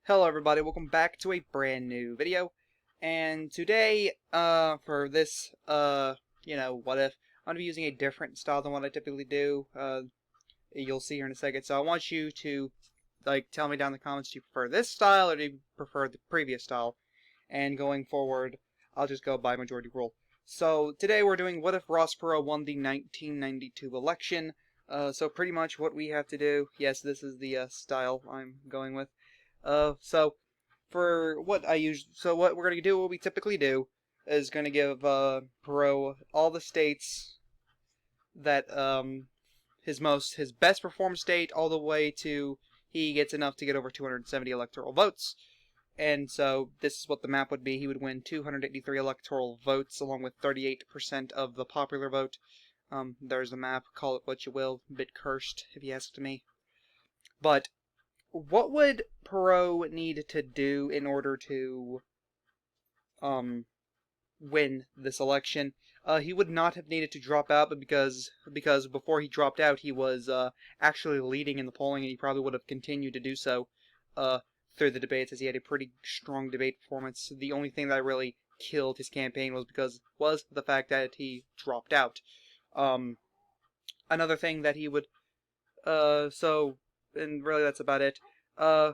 Hello everybody, welcome back to a brand new video. And today, for this, what if, I'm going to be using a different style than what I typically do. You'll see here in a second. So I want you to, tell me down in the comments, do you prefer this style or do you prefer the previous style? And going forward, I'll just go by majority rule. So today we're doing what if Ross Perot won the 1992 election. So pretty much what we have to do, yes, this is the style I'm going with. So for what we're gonna do, what we typically do, is gonna give Perot all the states that his best performed state all the way to he gets enough to get over 270 electoral votes. And so this is what the map would be. He would win 283 electoral votes along with 38% of the popular vote. There's the map. Call it what you will. A bit cursed, if you ask me. But what would Perot need to do in order to win this election? He would not have needed to drop out, but because before he dropped out, he was actually leading in the polling, and he probably would have continued to do so through the debates, as he had a pretty strong debate performance. The only thing that really killed his campaign was the fact that he dropped out. Another thing that he would and really that's about it. Uh,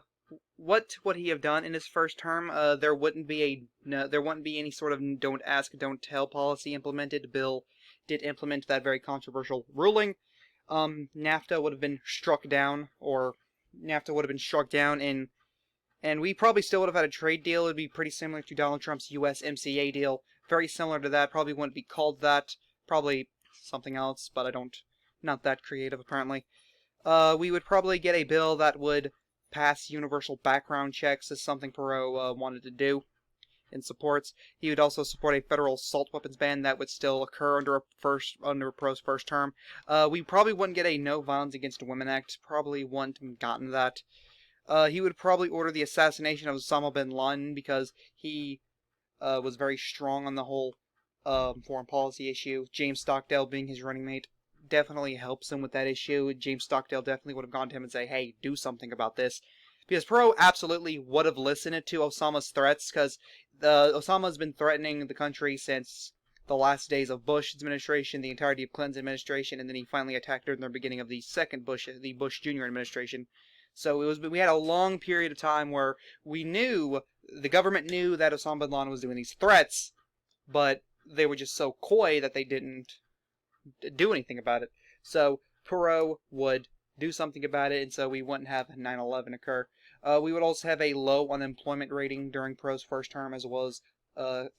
what would he have done in his first term? There wouldn't be any sort of don't ask, don't tell policy implemented. Bill did implement that very controversial ruling. NAFTA would have been struck down, and we probably still would have had a trade deal. It would be pretty similar to Donald Trump's USMCA deal. Very similar to that. Probably wouldn't be called that. Probably something else, but not that creative apparently. We would probably get a bill that would pass universal background checks, as something Perot wanted to do and supports. He would also support a federal assault weapons ban that would still occur under Perot's first term. We probably wouldn't get a No Violence Against Women Act. Probably wouldn't have gotten that. He would probably order the assassination of Osama bin Laden because he was very strong on the whole foreign policy issue. James Stockdale being his running mate definitely helps him with that issue. James Stockdale definitely would have gone to him and say, hey, do something about this. Because Perot absolutely would have listened to Osama's threats, because Osama's been threatening the country since the last days of Bush's administration, the entirety of Clinton's administration, and then he finally attacked during the beginning of the the Bush Jr. administration. So we had a long period of time where the government knew that Osama bin Laden was doing these threats, but they were just so coy that they didn't do anything about it. So Perot would do something about it, and so we wouldn't have 9/11 occur. We would also have a low unemployment rating during Perot's first term, as well as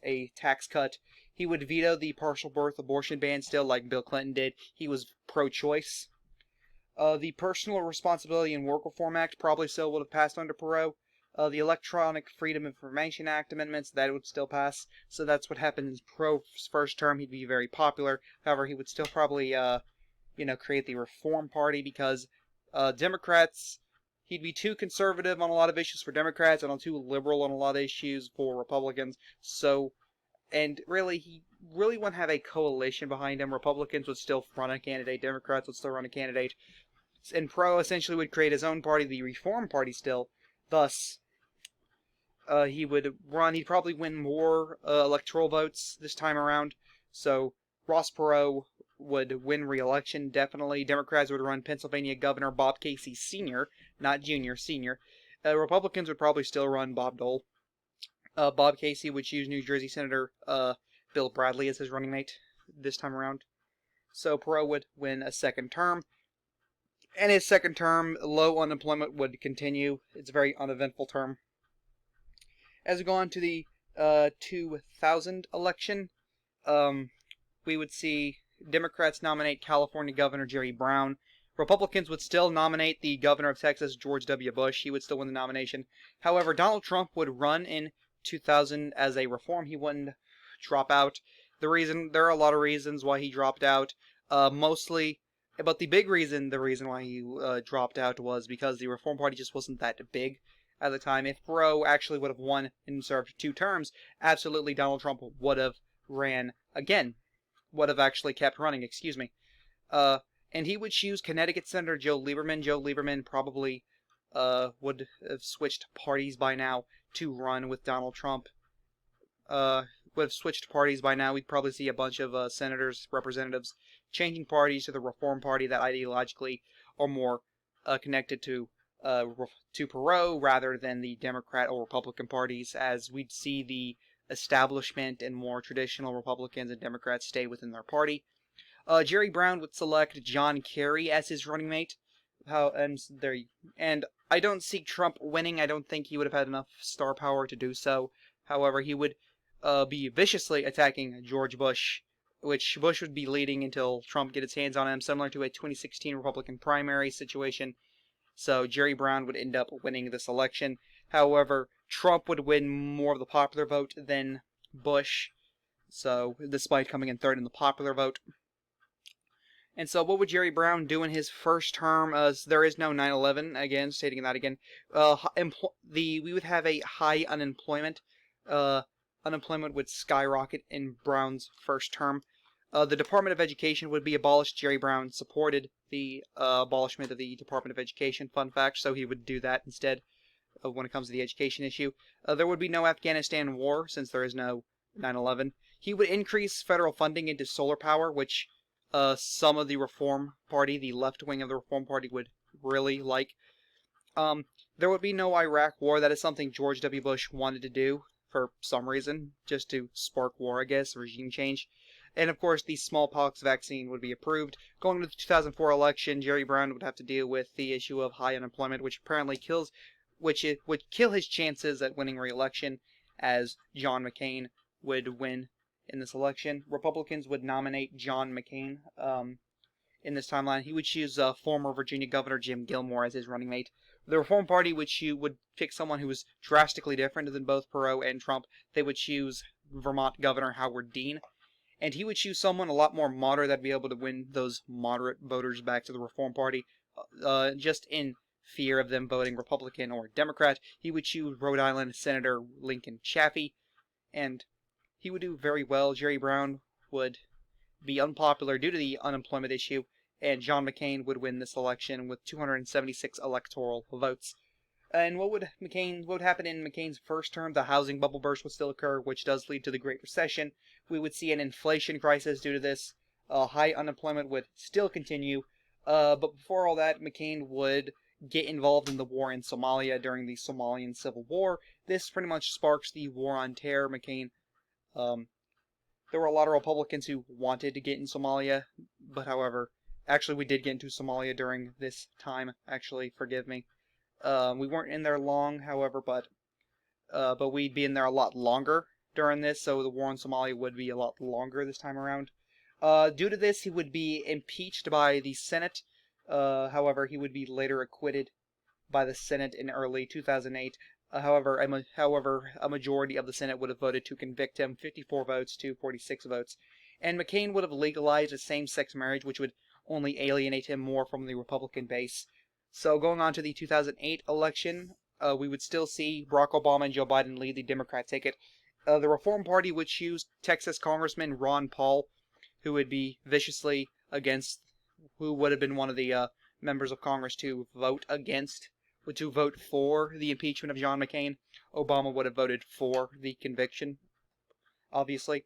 a tax cut. He would veto the partial birth abortion ban still, like Bill Clinton did. He was pro-choice. The Personal Responsibility and Work Reform Act probably still would have passed under Perot. The Electronic Freedom of Information Act amendments, that would still pass. So that's what happened in Perot's first term. He'd be very popular. However, he would still probably, create the Reform Party because Democrats, he'd be too conservative on a lot of issues for Democrats and too liberal on a lot of issues for Republicans. So, and really, he really wouldn't have a coalition behind him. Republicans would still run a candidate. Democrats would still run a candidate. And Perot essentially would create his own party, the Reform Party still. Thus, he'd probably win more electoral votes this time around. So Ross Perot would win re-election, definitely. Democrats would run Pennsylvania Governor Bob Casey Sr., not Jr., Sr. Republicans would probably still run Bob Dole. Bob Casey would choose New Jersey Senator Bill Bradley as his running mate this time around. So Perot would win a second term. And his second term, low unemployment would continue. It's a very uneventful term. As we go on to the 2000 election, we would see Democrats nominate California Governor Jerry Brown. Republicans would still nominate the governor of Texas, George W. Bush. He would still win the nomination. However, Donald Trump would run in 2000 as a reform. He wouldn't drop out. There are a lot of reasons why he dropped out. But the reason why he dropped out was because the Reform Party just wasn't that big at the time. If Perot actually would have won and served 2 terms, absolutely Donald Trump would have ran again. Would have actually kept running, excuse me. And he would choose Connecticut Senator Joe Lieberman. Joe Lieberman probably would have switched parties by now to run with Donald Trump. Would have switched parties by now. We'd probably see a bunch of senators, representatives, changing parties to the Reform Party that ideologically are more connected to Perot rather than the Democrat or Republican parties, as we'd see the establishment and more traditional Republicans and Democrats stay within their party. Jerry Brown would select John Kerry as his running mate. And I don't see Trump winning. I don't think he would have had enough star power to do so. However, he would be viciously attacking George Bush, which Bush would be leading until Trump get his hands on him, similar to a 2016 Republican primary situation. So Jerry Brown would end up winning this election. However, Trump would win more of the popular vote than Bush, so despite coming in third in the popular vote. And so what would Jerry Brown do in his first term? There is no 9/11, again, stating that again. We would have a high unemployment. Unemployment would skyrocket in Brown's first term. The Department of Education would be abolished. Jerry Brown supported the abolishment of the Department of Education, fun fact, so he would do that instead when it comes to the education issue. There would be no Afghanistan war, since there is no 9/11. He would increase federal funding into solar power, which some of the Reform Party, the left wing of the Reform Party, would really like. There would be no Iraq war. That is something George W. Bush wanted to do for some reason, just to spark war, I guess, regime change. And of course, the smallpox vaccine would be approved. Going to the 2004 election, Jerry Brown would have to deal with the issue of high unemployment, which apparently would kill his chances at winning re-election, as John McCain would win in this election. Republicans would nominate John McCain in this timeline. He would choose former Virginia Governor Jim Gilmore as his running mate. The Reform Party would pick someone who was drastically different than both Perot and Trump. They would choose Vermont Governor Howard Dean, and he would choose someone a lot more moderate that'd be able to win those moderate voters back to the Reform Party, just in fear of them voting Republican or Democrat. He would choose Rhode Island Senator Lincoln Chafee, and he would do very well. Jerry Brown would be unpopular due to the unemployment issue, and John McCain would win this election with 276 electoral votes. And what would happen in McCain's first term? The housing bubble burst would still occur, which does lead to the Great Recession. We would see an inflation crisis due to this. High unemployment would still continue. But before all that, McCain would get involved in the war in Somalia during the Somalian Civil War. This pretty much sparks the War on Terror. McCain there were a lot of Republicans who wanted to get in Somalia, but however, actually we did get into Somalia during this time, actually, forgive me. We weren't in there long, however, but we'd be in there a lot longer during this, so the war in Somalia would be a lot longer this time around. Due to this, he would be impeached by the Senate. However, he would be later acquitted by the Senate in early 2008. However, a majority of the Senate would have voted to convict him, 54 votes to 46 votes. And McCain would have legalized a same-sex marriage, which would only alienate him more from the Republican base. So going on to the 2008 election, we would still see Barack Obama and Joe Biden lead the Democrat ticket. The Reform Party would choose Texas Congressman Ron Paul, who would be viciously against, who would have been one of the members of Congress to vote for the impeachment of John McCain. Obama would have voted for the conviction, obviously.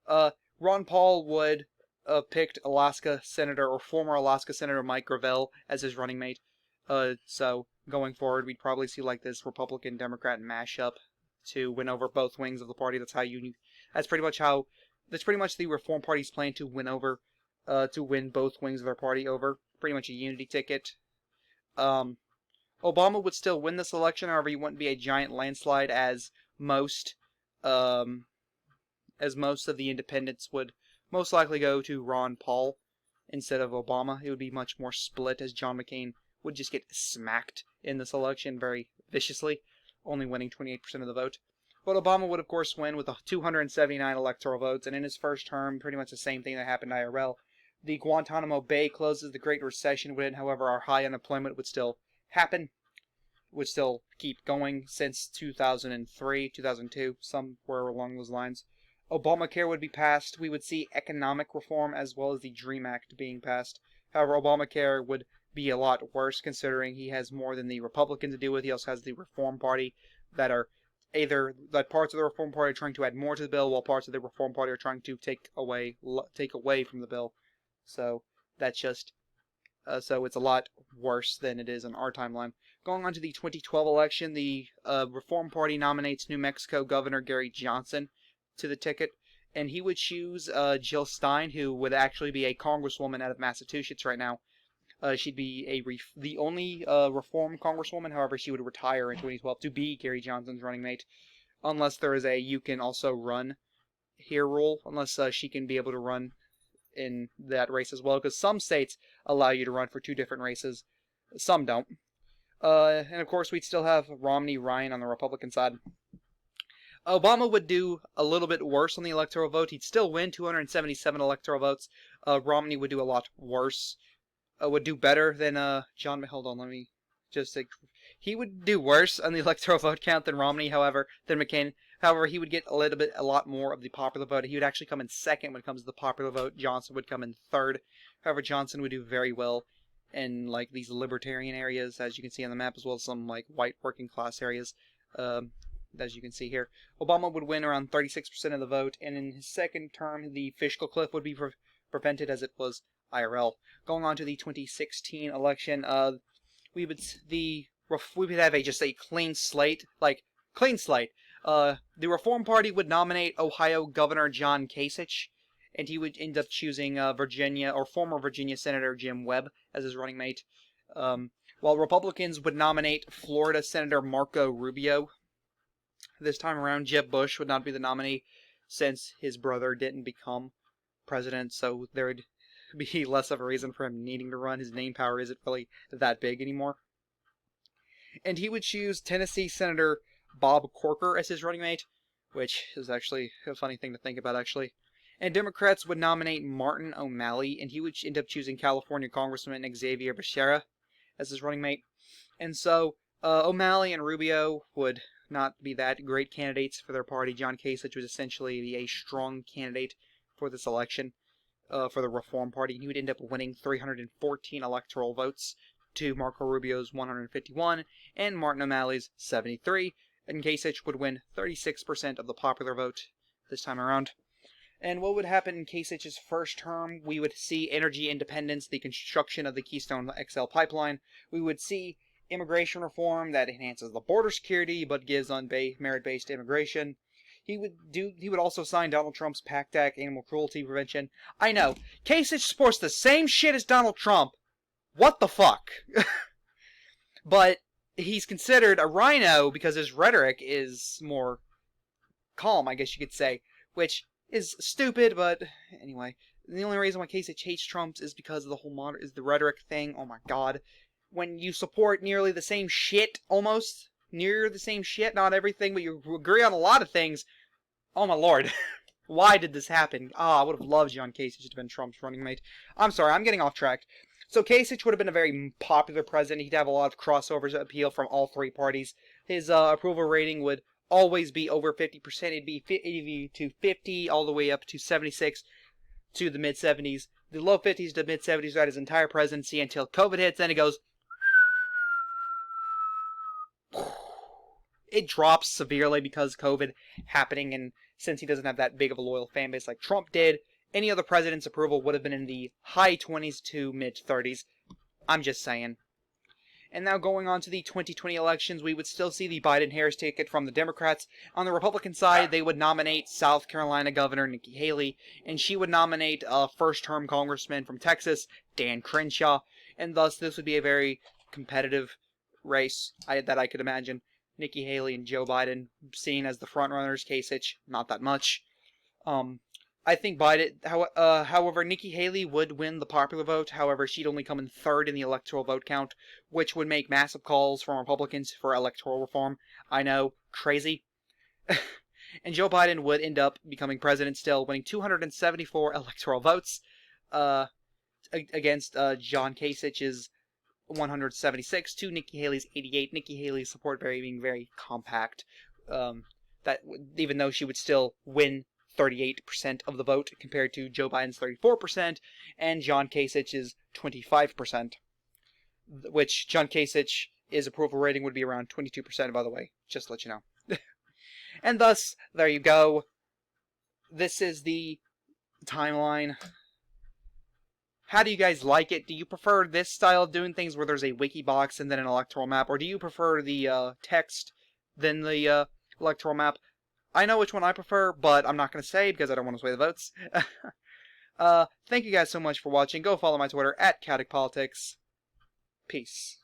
Ron Paul would have picked former Alaska Senator Mike Gravel as his running mate. So going forward, we'd probably see like this Republican-Democrat mashup to win over both wings of the party. That's pretty much the Reform Party's plan to win both wings of their party over. Pretty much a unity ticket. Obama would still win this election, however, he wouldn't be a giant landslide as most of the independents would most likely go to Ron Paul instead of Obama. It would be much more split, as John McCain would just get smacked in this election very viciously, only winning 28% of the vote. But Obama would, of course, win with 279 electoral votes, and in his first term, pretty much the same thing that happened to IRL. The Guantanamo Bay closes, the Great Recession would end, however, our high unemployment would still keep going since 2003, 2002, somewhere along those lines. Obamacare would be passed. We would see economic reform as well as the DREAM Act being passed. However, Obamacare would be a lot worse, considering he has more than the Republicans to deal with. He also has the Reform Party that are that parts of the Reform Party are trying to add more to the bill, while parts of the Reform Party are trying to take away from the bill. So that's just so it's a lot worse than it is in our timeline. Going on to the 2012 election, the Reform Party nominates New Mexico Governor Gary Johnson to the ticket, and he would choose Jill Stein, who would actually be a congresswoman out of Massachusetts right now. She'd be the only reform congresswoman. However, she would retire in 2012 to be Gary Johnson's running mate, unless there is a you can also run here rule, unless she can be able to run in that race as well, because some states allow you to run for two different races, some don't. And of course, we'd still have Romney Ryan on the Republican side. Obama would do a little bit worse on the electoral vote. He'd still win 277 electoral votes. Romney would do a lot worse. Would do better than John. Hold on, let me just say. He would do worse on the electoral vote count than Romney, however, than McCain. However, he would get a lot more of the popular vote. He would actually come in second when it comes to the popular vote. Johnson would come in third. However, Johnson would do very well in like these libertarian areas, as you can see on the map, as well as some like white working class areas, as you can see here. Obama would win around 36% of the vote, and in his second term, the fiscal cliff would be prevented as it was IRL. Going on to the 2016 election, we would have just a clean slate, the Reform Party would nominate Ohio Governor John Kasich, and he would end up choosing former Virginia Senator Jim Webb as his running mate. While Republicans would nominate Florida Senator Marco Rubio. This time around, Jeb Bush would not be the nominee since his brother didn't become president, so there would be less of a reason for him needing to run. His name power isn't really that big anymore. And he would choose Tennessee Senator Bob Corker as his running mate, which is actually a funny thing to think about, actually. And Democrats would nominate Martin O'Malley, and he would end up choosing California Congressman Xavier Becerra as his running mate. And so O'Malley and Rubio would not be that great candidates for their party. John Kasich was essentially a strong candidate for this election for the Reform Party, and he would end up winning 314 electoral votes to Marco Rubio's 151 and Martin O'Malley's 73, and Kasich would win 36% of the popular vote this time around. And what would happen in Kasich's first term? We would see energy independence, the construction of the Keystone XL pipeline. We would see immigration reform that enhances the border security but gives on merit-based immigration. He would also sign Donald Trump's PACT Act, animal cruelty prevention. I know, Kasich supports the same shit as Donald Trump. What the fuck? But he's considered a rhino because his rhetoric is more calm, I guess you could say, which is stupid, but anyway. The only reason why Kasich hates Trump is because of the whole the rhetoric thing. Oh my god. When you support nearly the same shit, not everything, but you agree on a lot of things, oh my lord. Why did this happen? I would have loved John Kasich to have been Trump's running mate. I'm sorry, I'm getting off track. So Kasich would have been a very popular president. He'd have a lot of crossovers appeal from all three parties. His approval rating would always be over 50%. It'd be 80 to 50, all the way up to 76 to the mid-70s. The low 50s to mid-70s throughout his entire presidency until COVID hits, then it goes... It drops severely because COVID happening, and since he doesn't have that big of a loyal fan base like Trump did, any other president's approval would have been in the high 20s to mid-30s. I'm just saying. And now going on to the 2020 elections, we would still see the Biden-Harris ticket from the Democrats. On the Republican side, they would nominate South Carolina Governor Nikki Haley, and she would nominate a first-term congressman from Texas, Dan Crenshaw, and thus this would be a very competitive race that I could imagine. Nikki Haley and Joe Biden seen as the frontrunners, Kasich, not that much. I think Biden, however, Nikki Haley would win the popular vote. However, she'd only come in third in the electoral vote count, which would make massive calls from Republicans for electoral reform. I know, crazy. And Joe Biden would end up becoming president still, winning 274 electoral votes against John Kasich's 176 to Nikki Haley's 88. Nikki Haley's support being very compact. Even though she would still win 38% of the vote compared to Joe Biden's 34% and John Kasich's 25%. which John Kasich, his approval rating would be around 22%, by the way, just to let you know. And thus, there you go. This is the timeline. How do you guys like it? Do you prefer this style of doing things where there's a wiki box and then an electoral map, or do you prefer the text than the electoral map? I know which one I prefer, but I'm not going to say because I don't want to sway the votes. Thank you guys so much for watching. Go follow my Twitter at CaticPolitics. Peace.